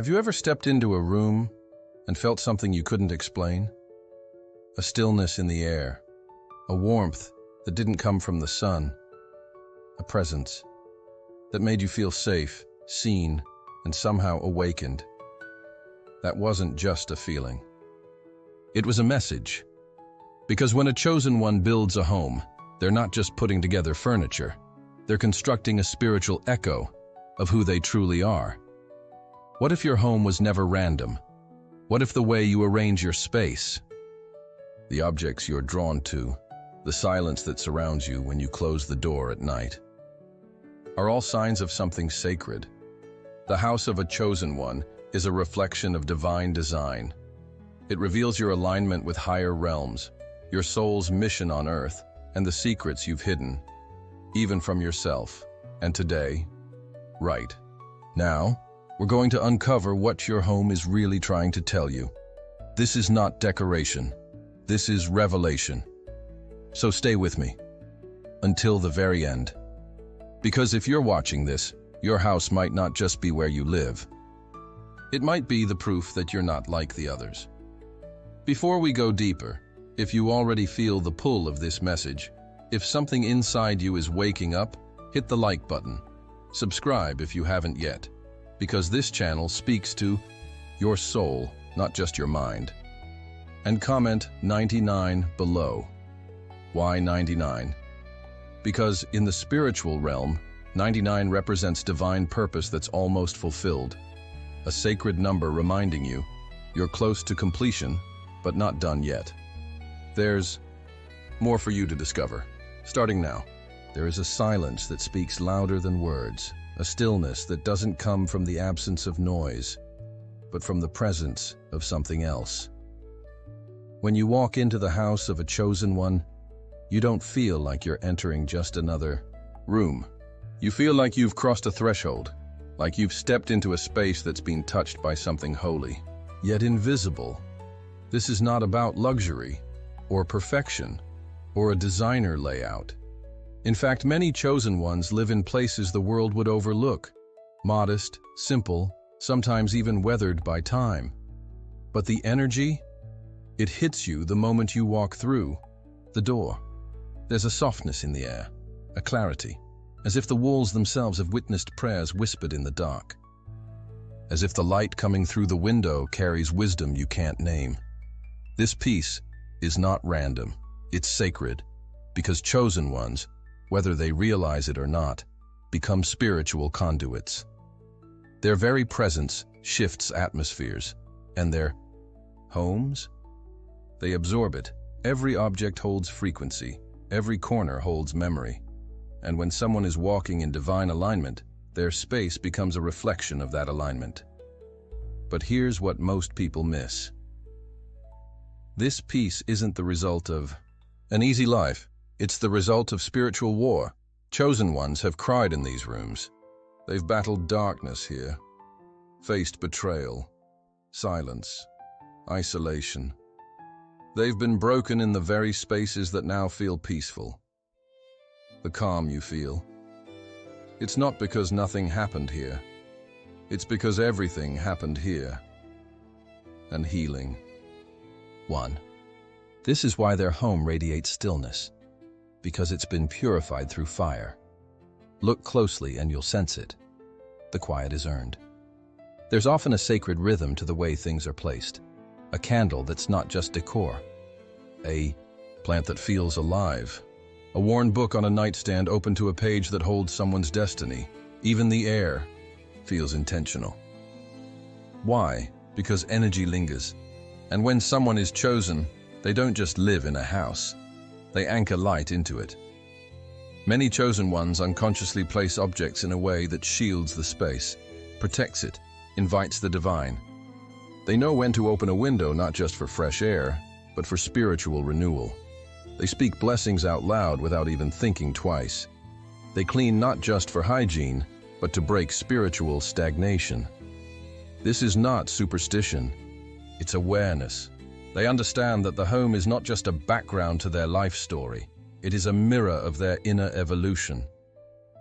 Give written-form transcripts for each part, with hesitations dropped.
Have you ever stepped into a room and felt something you couldn't explain? A stillness in the air, a warmth that didn't come from the sun, a presence that made you feel safe, seen, and somehow awakened. That wasn't just a feeling. It was a message. Because when a chosen one builds a home, they're not just putting together furniture. They're constructing a spiritual echo of who they truly are. What if your home was never random? What if the way you arrange your space, the objects you're drawn to, the silence that surrounds you when you close the door at night, are all signs of something sacred? The house of a chosen one is a reflection of divine design. It reveals your alignment with higher realms, your soul's mission on earth, and the secrets you've hidden, even from yourself. And today, right now, we're going to uncover what your home is really trying to tell you. This is not decoration. This is revelation. So stay with me until the very end. Because if you're watching this, your house might not just be where you live. It might be the proof that you're not like the others. Before we go deeper, if you already feel the pull of this message, if something inside you is waking up, hit the like button. Subscribe if you haven't yet, because this channel speaks to your soul, not just your mind. And comment 99 below. Why 99? Because in the spiritual realm, 99 represents divine purpose that's almost fulfilled. A sacred number reminding you you're close to completion, but not done yet. There's more for you to discover. Starting now, there is a silence that speaks louder than words, a stillness that doesn't come from the absence of noise, but from the presence of something else. When you walk into the house of a chosen one, you don't feel like you're entering just another room. You feel like you've crossed a threshold, like you've stepped into a space that's been touched by something holy, yet invisible. This is not about luxury, or perfection, or a designer layout. In fact, many chosen ones live in places the world would overlook, modest, simple, sometimes even weathered by time. But the energy, it hits you the moment you walk through the door. There's a softness in the air, a clarity, as if the walls themselves have witnessed prayers whispered in the dark. As if the light coming through the window carries wisdom you can't name. This peace is not random, it's sacred, because chosen ones, whether they realize it or not, become spiritual conduits. Their very presence shifts atmospheres, and their homes? They absorb it. Every object holds frequency, every corner holds memory. And when someone is walking in divine alignment, their space becomes a reflection of that alignment. But here's what most people miss. This peace isn't the result of an easy life. It's the result of spiritual war. Chosen ones have cried in these rooms. They've battled darkness here, faced betrayal, silence, isolation. They've been broken in the very spaces that now feel peaceful. The calm you feel. It's not because nothing happened here. It's because everything happened here. And healing. 1. This is why their home radiates stillness. Because it's been purified through fire. Look closely and you'll sense it. The quiet is earned. There's often a sacred rhythm to the way things are placed. A candle that's not just decor. A plant that feels alive. A worn book on a nightstand open to a page that holds someone's destiny. Even the air feels intentional. Why? Because energy lingers. And when someone is chosen, they don't just live in a house. They anchor light into it. Many chosen ones unconsciously place objects in a way that shields the space, protects it, invites the divine. They know when to open a window not just for fresh air, but for spiritual renewal. They speak blessings out loud without even thinking twice. They clean not just for hygiene, but to break spiritual stagnation. This is not superstition, it's awareness. They understand that the home is not just a background to their life story, it is a mirror of their inner evolution.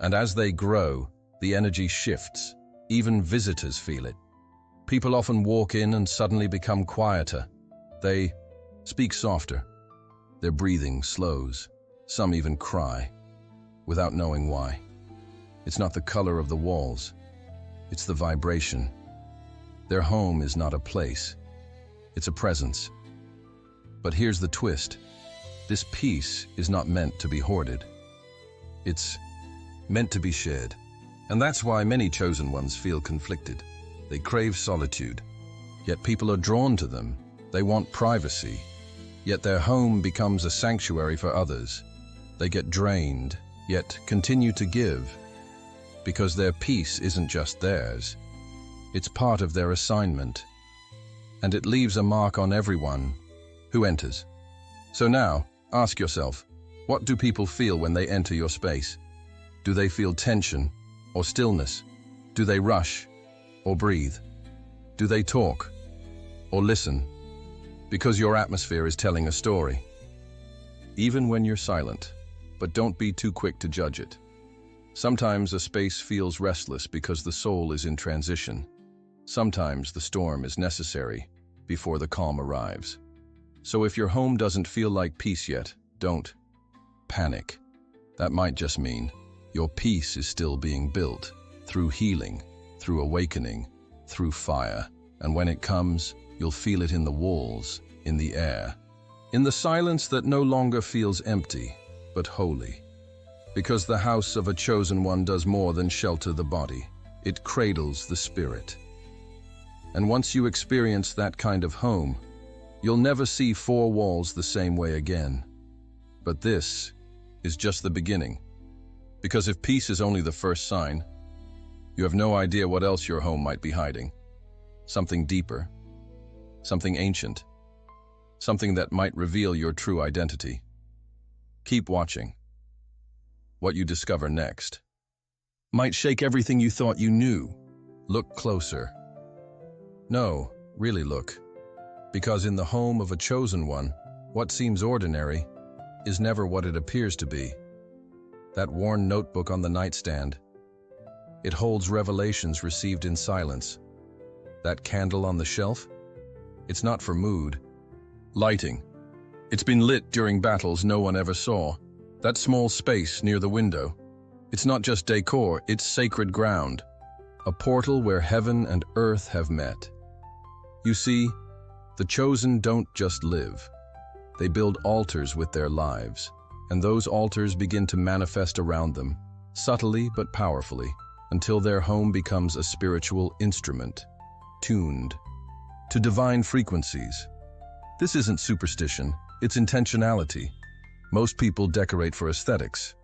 And as they grow, the energy shifts. Even visitors feel it. People often walk in and suddenly become quieter. They speak softer. Their breathing slows. Some even cry, without knowing why. It's not the color of the walls. It's the vibration. Their home is not a place. It's a presence. But here's the twist. This peace is not meant to be hoarded. It's meant to be shared. And that's why many chosen ones feel conflicted. They crave solitude, yet people are drawn to them. They want privacy, yet their home becomes a sanctuary for others. They get drained, yet continue to give, because their peace isn't just theirs. It's part of their assignment, and it leaves a mark on everyone who enters. So now, ask yourself, what do people feel when they enter your space? Do they feel tension or stillness? Do they rush or breathe? Do they talk or listen? Because your atmosphere is telling a story. Even when you're silent, but don't be too quick to judge it. Sometimes a space feels restless because the soul is in transition. Sometimes the storm is necessary before the calm arrives. So if your home doesn't feel like peace yet, don't panic. That might just mean your peace is still being built through healing, through awakening, through fire. And when it comes, you'll feel it in the walls, in the air, in the silence that no longer feels empty, but holy. Because the house of a chosen one does more than shelter the body. It cradles the spirit. And once you experience that kind of home, you'll never see four walls the same way again. But this is just the beginning. Because if peace is only the first sign, you have no idea what else your home might be hiding. Something deeper, something ancient, something that might reveal your true identity. Keep watching. What you discover next might shake everything you thought you knew. Look closer. No, really look. Because in the home of a chosen one, what seems ordinary is never what it appears to be. That worn notebook on the nightstand, it holds revelations received in silence. That candle on the shelf, it's not for mood. Lighting, it's been lit during battles no one ever saw. That small space near the window, it's not just decor, it's sacred ground. A portal where heaven and earth have met. You see, the chosen don't just live. They build altars with their lives, and those altars begin to manifest around them, subtly but powerfully, until their home becomes a spiritual instrument, tuned to divine frequencies. This isn't superstition, it's intentionality. Most people decorate for aesthetics.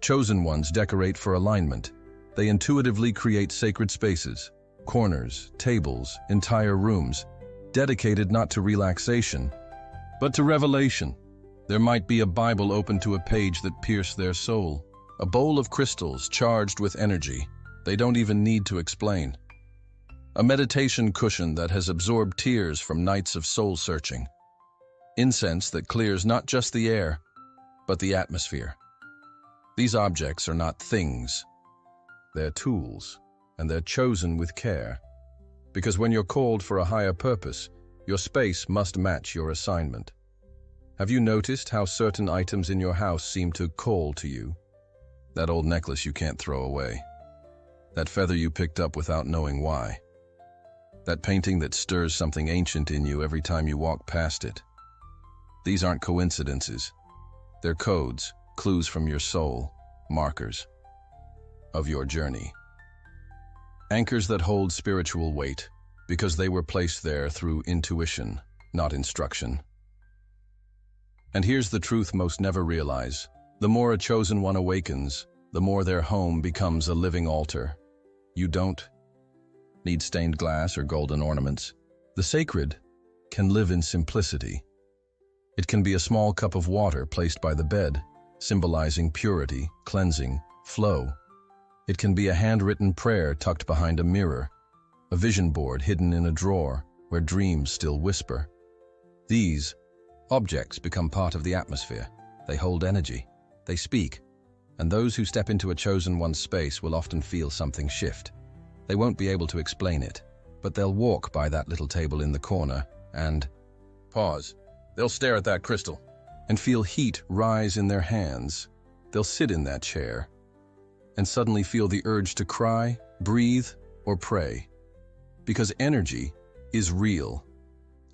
Chosen ones decorate for alignment. They intuitively create sacred spaces, corners, tables, entire rooms, dedicated not to relaxation, but to revelation. There might be a Bible open to a page that pierced their soul, a bowl of crystals charged with energy they don't even need to explain, a meditation cushion that has absorbed tears from nights of soul-searching, incense that clears not just the air, but the atmosphere. These objects are not things. They're tools, and they're chosen with care. Because when you're called for a higher purpose, your space must match your assignment. Have you noticed how certain items in your house seem to call to you? That old necklace you can't throw away. That feather you picked up without knowing why. That painting that stirs something ancient in you every time you walk past it. These aren't coincidences. They're codes, clues from your soul, markers of your journey. Anchors that hold spiritual weight, because they were placed there through intuition, not instruction. And here's the truth most never realize. The more a chosen one awakens, the more their home becomes a living altar. You don't need stained glass or golden ornaments. The sacred can live in simplicity. It can be a small cup of water placed by the bed, symbolizing purity, cleansing, flow. It can be a handwritten prayer tucked behind a mirror, a vision board hidden in a drawer where dreams still whisper. These objects become part of the atmosphere. They hold energy. They speak. And those who step into a chosen one's space will often feel something shift. They won't be able to explain it, but they'll walk by that little table in the corner and pause. They'll stare at that crystal and feel heat rise in their hands. They'll sit in that chair and suddenly feel the urge to cry, breathe, or pray. Because energy is real,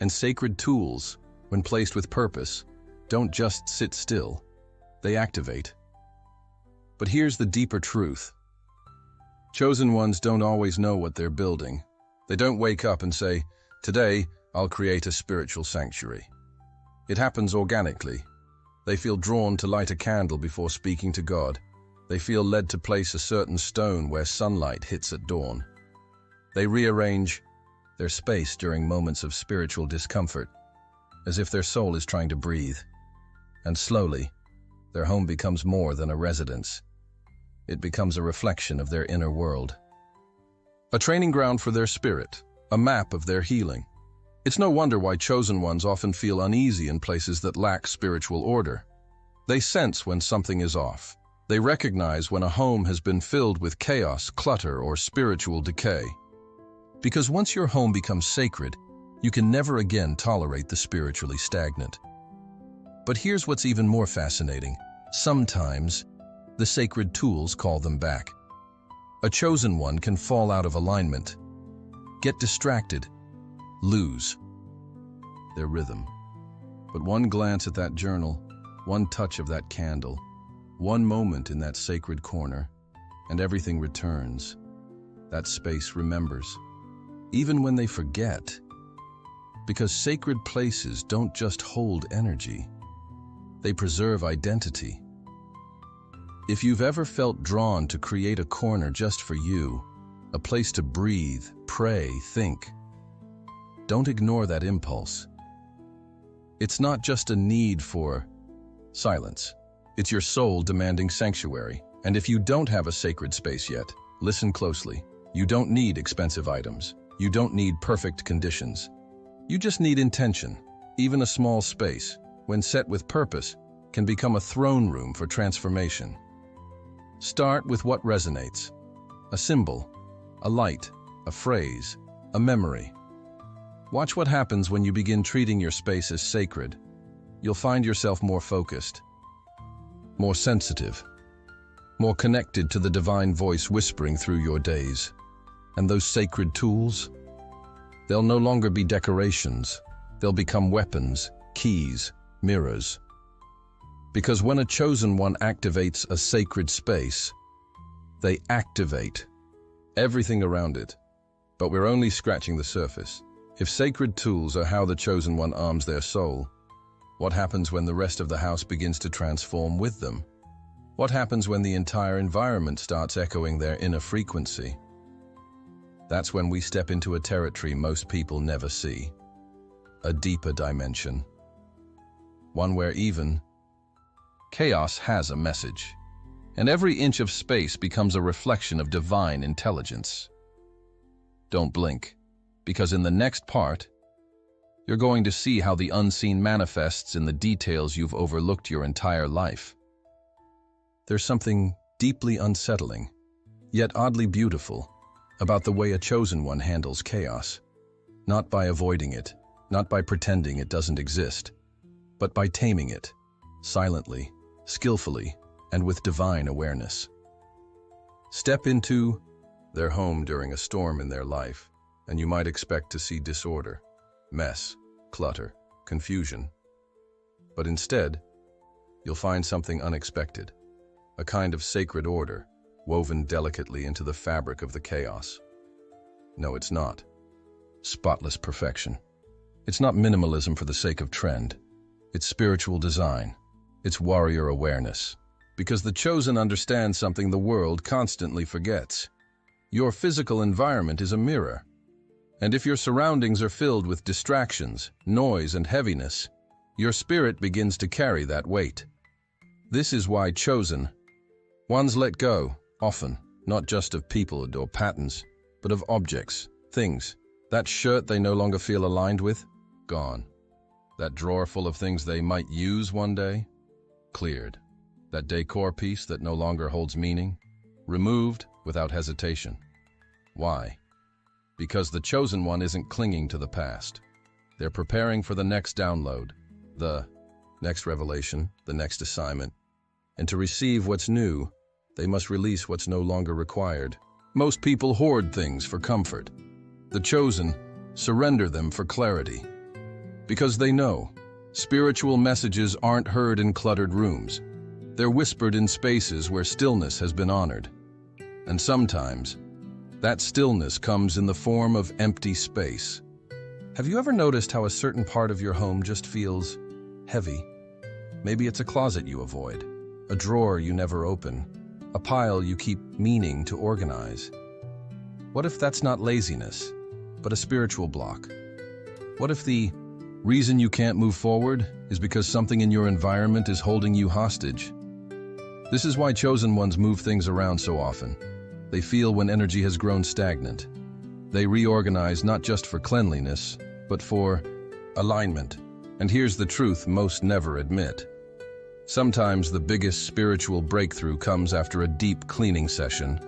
and sacred tools, when placed with purpose, don't just sit still, they activate. But here's the deeper truth. Chosen ones don't always know what they're building. They don't wake up and say, "Today, I'll create a spiritual sanctuary." It happens organically. They feel drawn to light a candle before speaking to God. They feel led to place a certain stone where sunlight hits at dawn. They rearrange their space during moments of spiritual discomfort, as if their soul is trying to breathe. And slowly, their home becomes more than a residence. It becomes a reflection of their inner world. A training ground for their spirit, a map of their healing. It's no wonder why chosen ones often feel uneasy in places that lack spiritual order. They sense when something is off. They recognize when a home has been filled with chaos, clutter, or spiritual decay. Because once your home becomes sacred, you can never again tolerate the spiritually stagnant. But here's what's even more fascinating. Sometimes, the sacred tools call them back. A chosen one can fall out of alignment, get distracted, lose their rhythm. But one glance at that journal, one touch of that candle, one moment in that sacred corner, and everything returns. That space remembers, even when they forget. Because sacred places don't just hold energy, they preserve identity. If you've ever felt drawn to create a corner just for you, a place to breathe, pray, think, don't ignore that impulse. It's not just a need for silence. It's your soul demanding sanctuary. And if you don't have a sacred space yet, listen closely. You don't need expensive items. You don't need perfect conditions. You just need intention. Even a small space, when set with purpose, can become a throne room for transformation. Start with what resonates. A symbol, a light, a phrase, a memory. Watch what happens when you begin treating your space as sacred. You'll find yourself more focused, more sensitive, more connected to the divine voice whispering through your days. And those sacred tools? They'll no longer be decorations. They'll become weapons, keys, mirrors. Because when a chosen one activates a sacred space, they activate everything around it. But we're only scratching the surface. If sacred tools are how the chosen one arms their soul, what happens when the rest of the house begins to transform with them? What happens when the entire environment starts echoing their inner frequency? That's when we step into a territory most people never see. A deeper dimension. One where even chaos has a message, and every inch of space becomes a reflection of divine intelligence. Don't blink, because in the next part, you're going to see how the unseen manifests in the details you've overlooked your entire life. There's something deeply unsettling, yet oddly beautiful, about the way a chosen one handles chaos. Not by avoiding it, not by pretending it doesn't exist, but by taming it, silently, skillfully, and with divine awareness. Step into their home during a storm in their life, and you might expect to see disorder, mess, clutter, confusion. But instead, you'll find something unexpected, a kind of sacred order woven delicately into the fabric of the chaos. No, it's not spotless perfection. It's not minimalism for the sake of trend. It's spiritual design. It's warrior awareness. Because the chosen understands something the world constantly forgets. Your physical environment is a mirror. And if your surroundings are filled with distractions, noise, and heaviness, your spirit begins to carry that weight. This is why chosen ones let go, often, not just of people or patterns, but of objects, things. That shirt they no longer feel aligned with, gone. That drawer full of things they might use one day, cleared. That decor piece that no longer holds meaning, removed without hesitation. Why? Because the chosen one isn't clinging to the past. They're preparing for the next download, the next revelation, the next assignment. And to receive what's new, they must release what's no longer required. Most people hoard things for comfort. The chosen surrender them for clarity. Because they know spiritual messages aren't heard in cluttered rooms. They're whispered in spaces where stillness has been honored. And sometimes, that stillness comes in the form of empty space. Have you ever noticed how a certain part of your home just feels heavy? Maybe it's a closet you avoid, a drawer you never open, a pile you keep meaning to organize. What if that's not laziness, but a spiritual block? What if the reason you can't move forward is because something in your environment is holding you hostage? This is why chosen ones move things around so often. They feel when energy has grown stagnant. They reorganize not just for cleanliness, but for alignment. And here's the truth most never admit. Sometimes the biggest spiritual breakthrough comes after a deep cleaning session,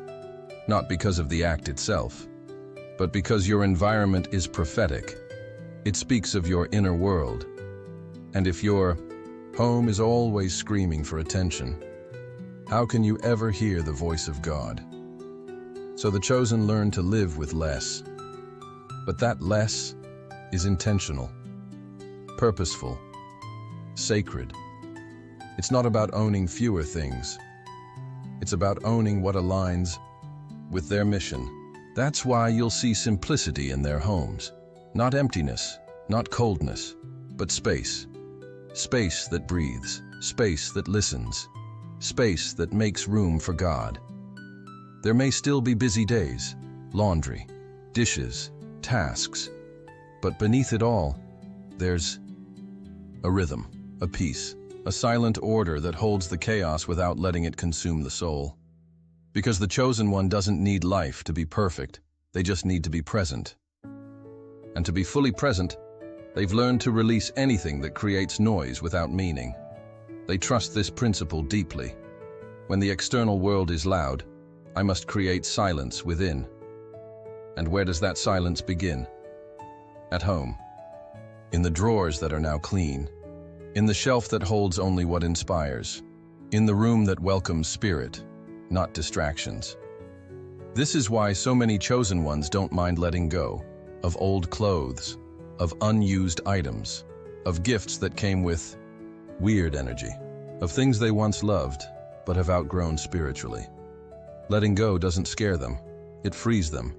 not because of the act itself, but because your environment is prophetic. It speaks of your inner world. And if your home is always screaming for attention, how can you ever hear the voice of God? So the chosen learn to live with less. But that less is intentional, purposeful, sacred. It's not about owning fewer things. It's about owning what aligns with their mission. That's why you'll see simplicity in their homes. Not emptiness, not coldness, but space. Space that breathes, space that listens, space that makes room for God. There may still be busy days, laundry, dishes, tasks, but beneath it all, there's a rhythm, a peace, a silent order that holds the chaos without letting it consume the soul. Because the chosen one doesn't need life to be perfect, they just need to be present. And to be fully present, they've learned to release anything that creates noise without meaning. They trust this principle deeply. When the external world is loud, I must create silence within. And where does that silence begin? At home. In the drawers that are now clean. In the shelf that holds only what inspires. In the room that welcomes spirit, not distractions. This is why so many chosen ones don't mind letting go of old clothes, of unused items, of gifts that came with weird energy, of things they once loved but have outgrown spiritually. Letting go doesn't scare them, it frees them.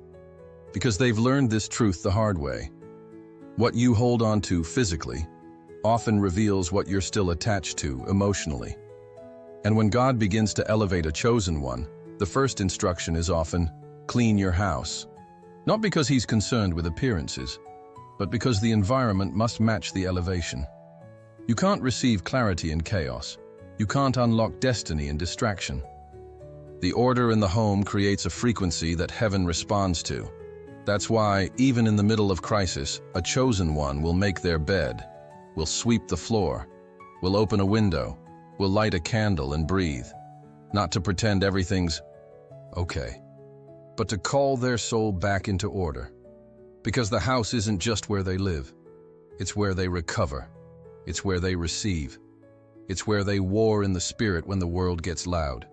Because they've learned this truth the hard way. What you hold on to physically often reveals what you're still attached to emotionally. And when God begins to elevate a chosen one, the first instruction is often, clean your house. Not because he's concerned with appearances, but because the environment must match the elevation. You can't receive clarity in chaos. You can't unlock destiny in distraction. The order in the home creates a frequency that heaven responds to. That's why, even in the middle of crisis, a chosen one will make their bed, will sweep the floor, will open a window, will light a candle and breathe. Not to pretend everything's okay, but to call their soul back into order. Because the house isn't just where they live. It's where they recover. It's where they receive. It's where they war in the spirit when the world gets loud.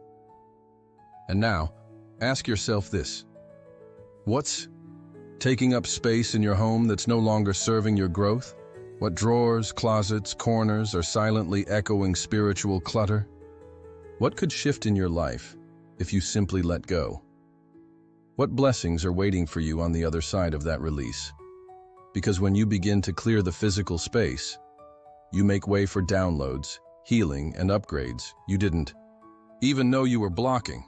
And now, ask yourself this. What's taking up space in your home that's no longer serving your growth? What drawers, closets, corners are silently echoing spiritual clutter? What could shift in your life if you simply let go? What blessings are waiting for you on the other side of that release? Because when you begin to clear the physical space, you make way for downloads, healing, and upgrades you didn't even know you were blocking.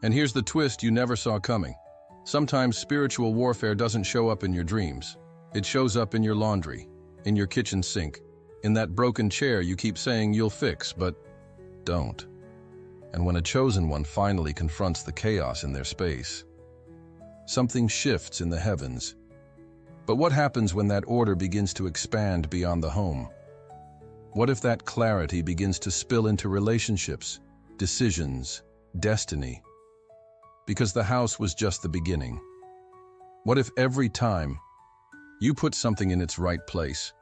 And here's the twist you never saw coming. Sometimes spiritual warfare doesn't show up in your dreams. It shows up in your laundry, in your kitchen sink, in that broken chair you keep saying you'll fix, but don't. And when a chosen one finally confronts the chaos in their space, something shifts in the heavens. But what happens when that order begins to expand beyond the home? What if that clarity begins to spill into relationships, decisions, destiny? Because the house was just the beginning. What if every time you put something in its right place,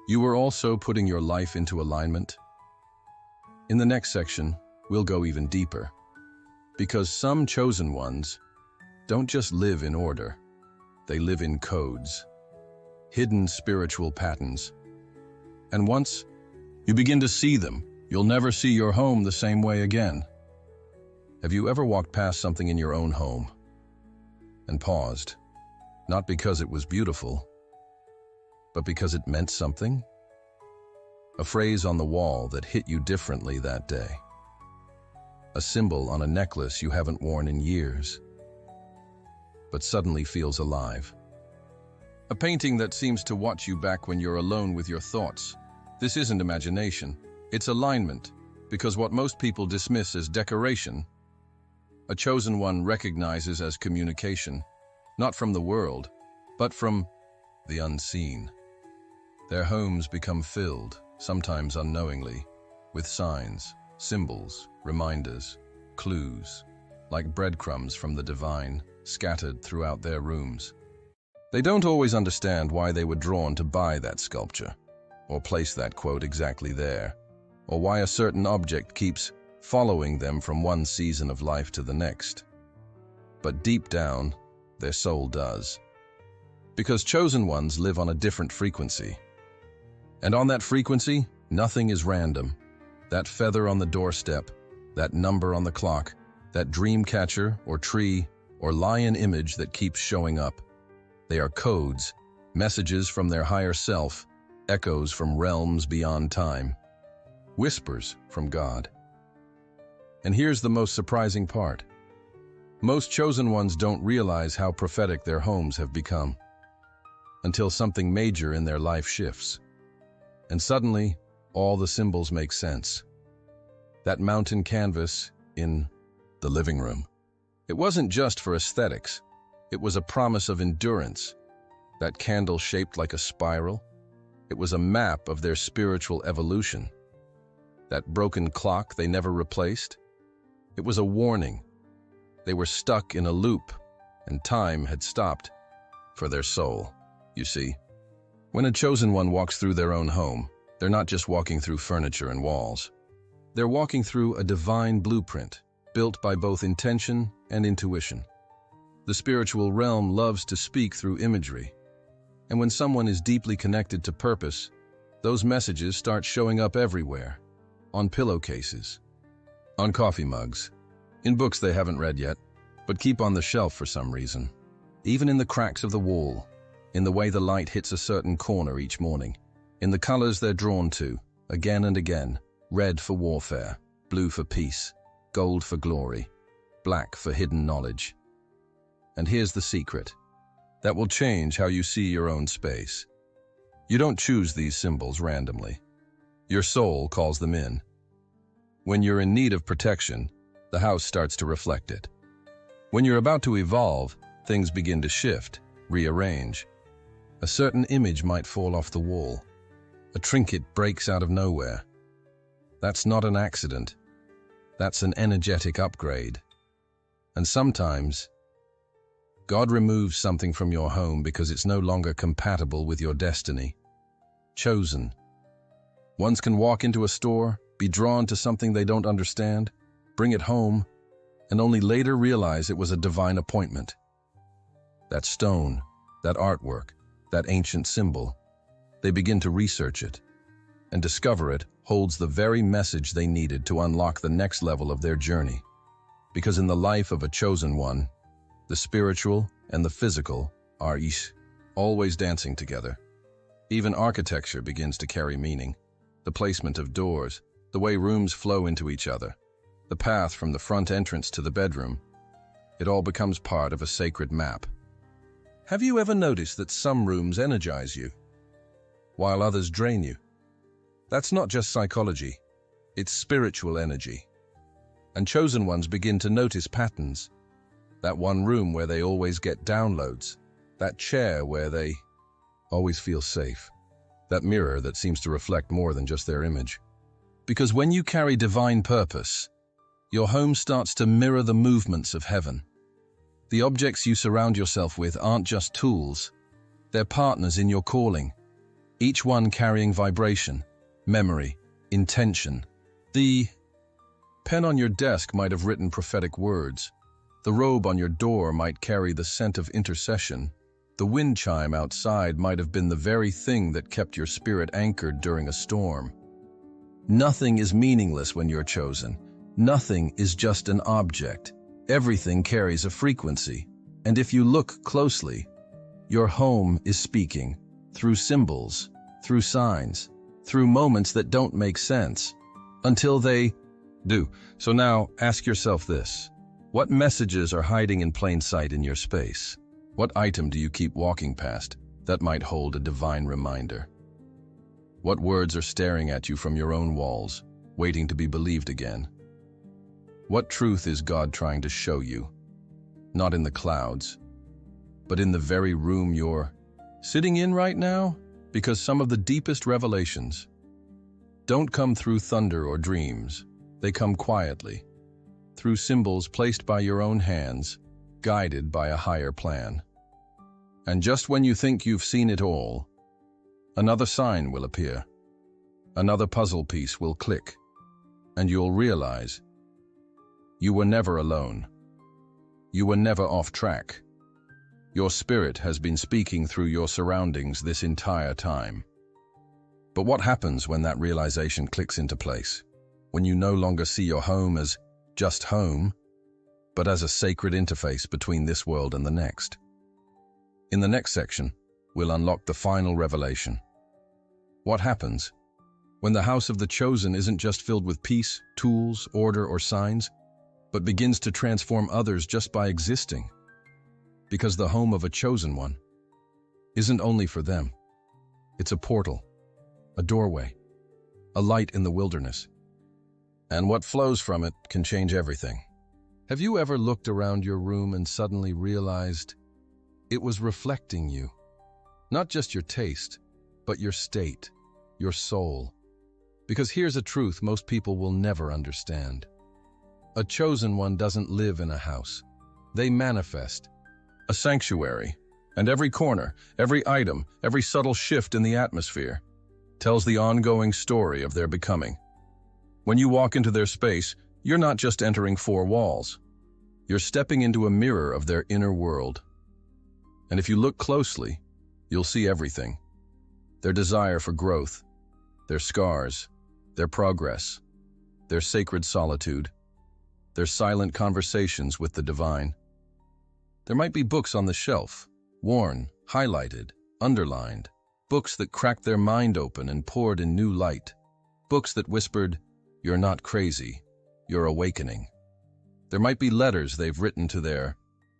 you were also putting your life into alignment? In the next section, we'll go even deeper, because some chosen ones don't just live in order, they live in codes, hidden spiritual patterns. And once you begin to see them, you'll never see your home the same way again. Have you ever walked past something in your own home and paused, not because it was beautiful, but because it meant something? A phrase on the wall that hit you differently that day. A symbol on a necklace you haven't worn in years, but suddenly feels alive. A painting that seems to watch you back when you're alone with your thoughts. This isn't imagination, it's alignment, because what most people dismiss as decoration, a chosen one recognizes as communication, not from the world, but from the unseen. Their homes become filled, sometimes unknowingly, with signs, symbols, reminders, clues, like breadcrumbs from the divine, scattered throughout their rooms. They don't always understand why they were drawn to buy that sculpture, or place that quote exactly there, or why a certain object keeps following them from one season of life to the next. But deep down, their soul does. Because chosen ones live on a different frequency. And on that frequency, nothing is random. That feather on the doorstep, that number on the clock, that dream catcher or tree or lion image that keeps showing up. They are codes, messages from their higher self, echoes from realms beyond time, whispers from God. And here's the most surprising part. Most chosen ones don't realize how prophetic their homes have become until something major in their life shifts. And suddenly, all the symbols make sense. That mountain canvas in the living room. It wasn't just for aesthetics. It was a promise of endurance. That candle shaped like a spiral. It was a map of their spiritual evolution. That broken clock they never replaced. It was a warning. They were stuck in a loop, and time had stopped for their soul. You see, when a chosen one walks through their own home, they're not just walking through furniture and walls. They're walking through a divine blueprint, built by both intention and intuition. The spiritual realm loves to speak through imagery. And when someone is deeply connected to purpose, those messages start showing up everywhere. On pillowcases, on coffee mugs, in books they haven't read yet, but keep on the shelf for some reason. Even in the cracks of the wall, in the way the light hits a certain corner each morning, in the colors they're drawn to, again and again, red for warfare, blue for peace, gold for glory, black for hidden knowledge. And here's the secret. That will change how you see your own space. You don't choose these symbols randomly. Your soul calls them in. When you're in need of protection, the house starts to reflect it. When you're about to evolve, things begin to shift, rearrange. A certain image might fall off the wall. A trinket breaks out of nowhere. That's not an accident. That's an energetic upgrade. And sometimes, God removes something from your home because it's no longer compatible with your destiny. Chosen. Ones can walk into a store, be drawn to something they don't understand, bring it home, and only later realize it was a divine appointment. That stone, that artwork, that ancient symbol, they begin to research it and discover it holds the very message they needed to unlock the next level of their journey. Because in the life of a chosen one, the spiritual and the physical are always dancing together. Even architecture begins to carry meaning. The placement of doors, the way rooms flow into each other, the path from the front entrance to the bedroom, it all becomes part of a sacred map. Have you ever noticed that some rooms energize you, while others drain you? That's not just psychology, it's spiritual energy. And chosen ones begin to notice patterns. That one room where they always get downloads, that chair where they always feel safe, that mirror that seems to reflect more than just their image. Because when you carry divine purpose, your home starts to mirror the movements of heaven. The objects you surround yourself with aren't just tools. They're partners in your calling, each one carrying vibration, memory, intention. The pen on your desk might have written prophetic words. The robe on your door might carry the scent of intercession. The wind chime outside might have been the very thing that kept your spirit anchored during a storm. Nothing is meaningless when you're chosen. Nothing is just an object. Everything carries a frequency. And if you look closely, your home is speaking, through symbols, through signs, through moments that don't make sense, until they do. So now, ask yourself this. What messages are hiding in plain sight in your space? What item do you keep walking past that might hold a divine reminder? What words are staring at you from your own walls, waiting to be believed again? What truth is God trying to show you? Not in the clouds, but in the very room you're sitting in right now? Because some of the deepest revelations don't come through thunder or dreams. They come quietly, through symbols placed by your own hands, guided by a higher plan. And just when you think you've seen it all, another sign will appear. Another puzzle piece will click, and you'll realize you were never alone. You were never off track. Your spirit has been speaking through your surroundings this entire time. But what happens when that realization clicks into place? When you no longer see your home as just home, but as a sacred interface between this world and the next? In the next section, we'll unlock the final revelation. What happens when the house of the chosen isn't just filled with peace, tools, order, or signs, but begins to transform others just by existing? Because the home of a chosen one isn't only for them. It's a portal, a doorway, a light in the wilderness. And what flows from it can change everything. Have you ever looked around your room and suddenly realized it was reflecting you? Not just your taste, but your state, your soul. Because here's a truth most people will never understand. A chosen one doesn't live in a house. They manifest a sanctuary, and every corner, every item, every subtle shift in the atmosphere tells the ongoing story of their becoming. When you walk into their space, you're not just entering four walls. You're stepping into a mirror of their inner world. And if you look closely, you'll see everything. Their desire for growth, their scars, their progress, their sacred solitude, their silent conversations with the divine. There might be books on the shelf, worn, highlighted, underlined, books that cracked their mind open and poured in new light, books that whispered, "You're not crazy, you're awakening." There might be letters they've written to their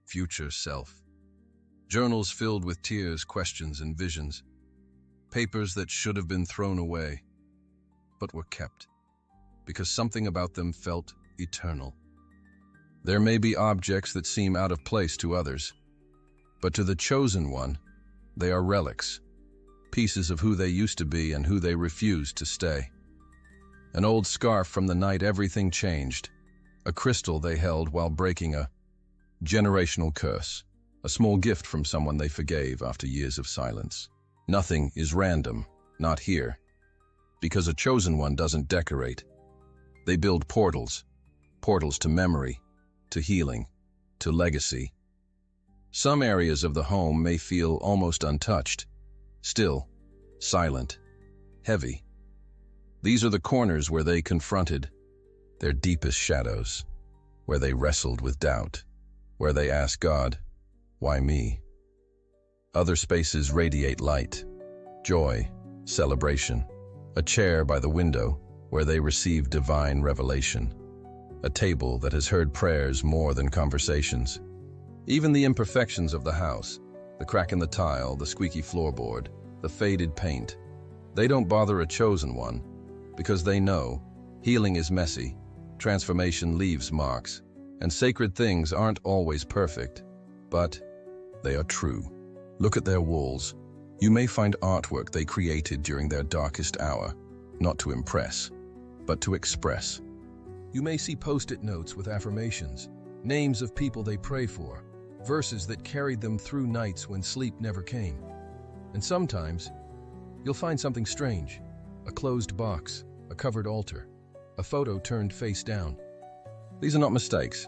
future self, journals filled with tears, questions, and visions, papers that should have been thrown away, but were kept, because something about them felt eternal. There may be objects that seem out of place to others, but to the chosen one, they are relics, pieces of who they used to be and who they refused to stay. An old scarf from the night everything changed, a crystal they held while breaking a generational curse, a small gift from someone they forgave after years of silence. Nothing is random, not here, because a chosen one doesn't decorate. They build portals, portals to memory, to healing, to legacy. Some areas of the home may feel almost untouched, still, silent, heavy. These are the corners where they confronted their deepest shadows, where they wrestled with doubt, where they asked God, "Why me?" Other spaces radiate light, joy, celebration. A chair by the window where they receive divine revelation. A table that has heard prayers more than conversations. Even the imperfections of the house, the crack in the tile, the squeaky floorboard, the faded paint, they don't bother a chosen one, because they know healing is messy, transformation leaves marks, and sacred things aren't always perfect, but they are true. Look at their walls. You may find artwork they created during their darkest hour, not to impress, but to express. You may see post-it notes with affirmations, names of people they pray for, verses that carried them through nights when sleep never came. And sometimes, you'll find something strange: a closed box, a covered altar, a photo turned face down. These are not mistakes.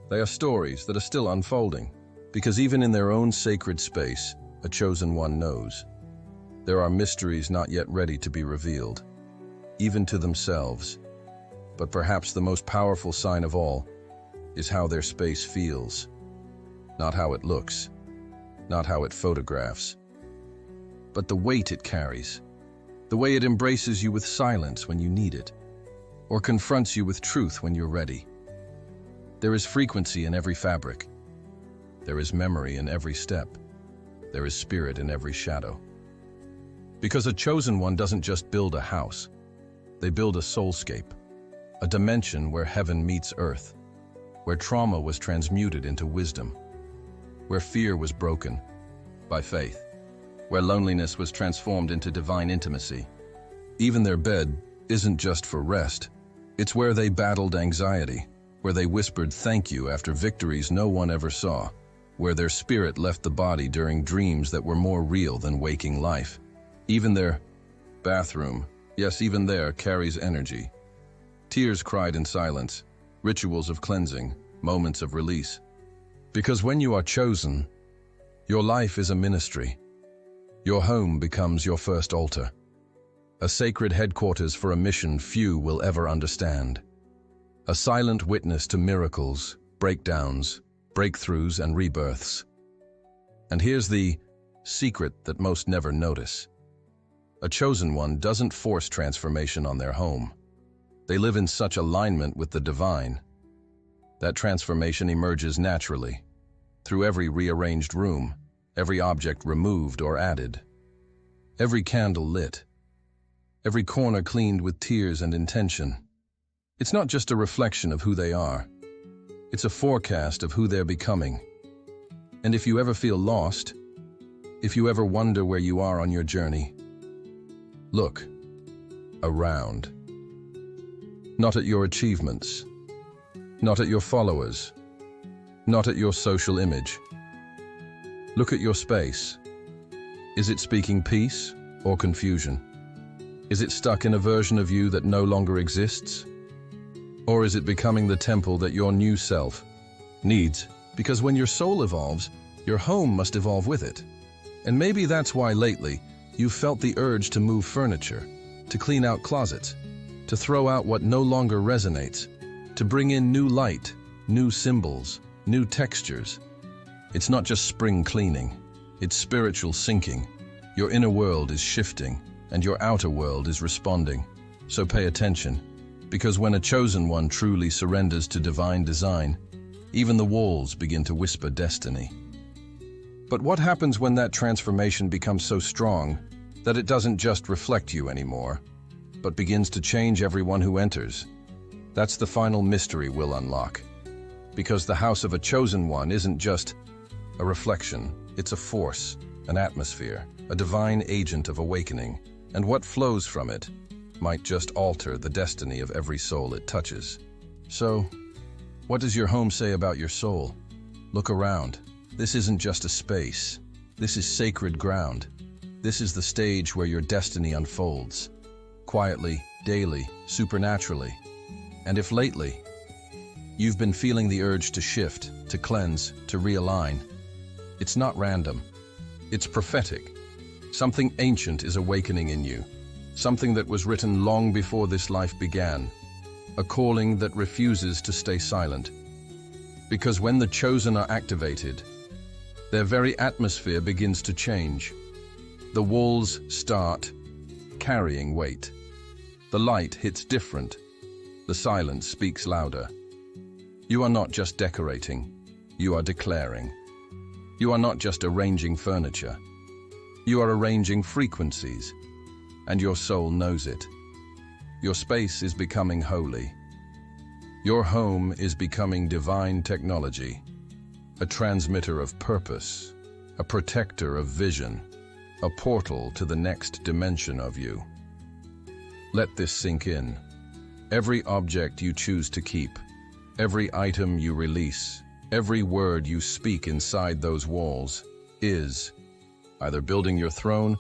They are stories that are still unfolding, because even in their own sacred space, a chosen one knows. There are mysteries not yet ready to be revealed, even to themselves. But perhaps the most powerful sign of all is how their space feels. Not how it looks, not how it photographs, but the weight it carries, the way it embraces you with silence when you need it, or confronts you with truth when you're ready. There is frequency in every fabric. There is memory in every step. There is spirit in every shadow. Because a chosen one doesn't just build a house. They build a soulscape, a dimension where heaven meets earth, where trauma was transmuted into wisdom, where fear was broken by faith, where loneliness was transformed into divine intimacy. Even their bed isn't just for rest. It's where they battled anxiety, where they whispered thank you after victories no one ever saw, where their spirit left the body during dreams that were more real than waking life. Even their bathroom, yes, even there, carries energy. Tears cried in silence, rituals of cleansing, moments of release. Because when you are chosen, your life is a ministry. Your home becomes your first altar, a sacred headquarters for a mission few will ever understand. A silent witness to miracles, breakdowns, breakthroughs, and rebirths. And here's the secret that most never notice. A chosen one doesn't force transformation on their home. They live in such alignment with the divine that transformation emerges naturally, through every rearranged room, every object removed or added, every candle lit, every corner cleaned with tears and intention. It's not just a reflection of who they are. It's a forecast of who they're becoming. And if you ever feel lost, if you ever wonder where you are on your journey, look around. Not at your achievements, not at your followers, not at your social image. Look at your space. Is it speaking peace or confusion? Is it stuck in a version of you that no longer exists? Or is it becoming the temple that your new self needs? Because when your soul evolves, your home must evolve with it. And maybe that's why lately you've felt the urge to move furniture, to clean out closets, to throw out what no longer resonates, to bring in new light, new symbols, new textures. It's not just spring cleaning, it's spiritual syncing. Your inner world is shifting, and your outer world is responding. So pay attention, because when a chosen one truly surrenders to divine design, even the walls begin to whisper destiny. But what happens when that transformation becomes so strong that it doesn't just reflect you anymore, but begins to change everyone who enters? That's the final mystery we'll unlock. Because the house of a chosen one isn't just a reflection, it's a force, an atmosphere, a divine agent of awakening, and what flows from it might just alter the destiny of every soul it touches. So, what does your home say about your soul? Look around. This isn't just a space. This is sacred ground. This is the stage where your destiny unfolds. Quietly, daily, supernaturally. And if lately, you've been feeling the urge to shift, to cleanse, to realign, it's not random. It's prophetic. Something ancient is awakening in you. Something that was written long before this life began. A calling that refuses to stay silent. Because when the chosen are activated, their very atmosphere begins to change. The walls start carrying weight. The light hits different. The silence speaks louder. You are not just decorating, you are declaring. You are not just arranging furniture, you are arranging frequencies, and your soul knows it. Your space is becoming holy. Your home is becoming divine technology, a transmitter of purpose, a protector of vision, a portal to the next dimension of you. Let this sink in. Every object you choose to keep, every item you release, Every word you speak inside those walls is either building your throne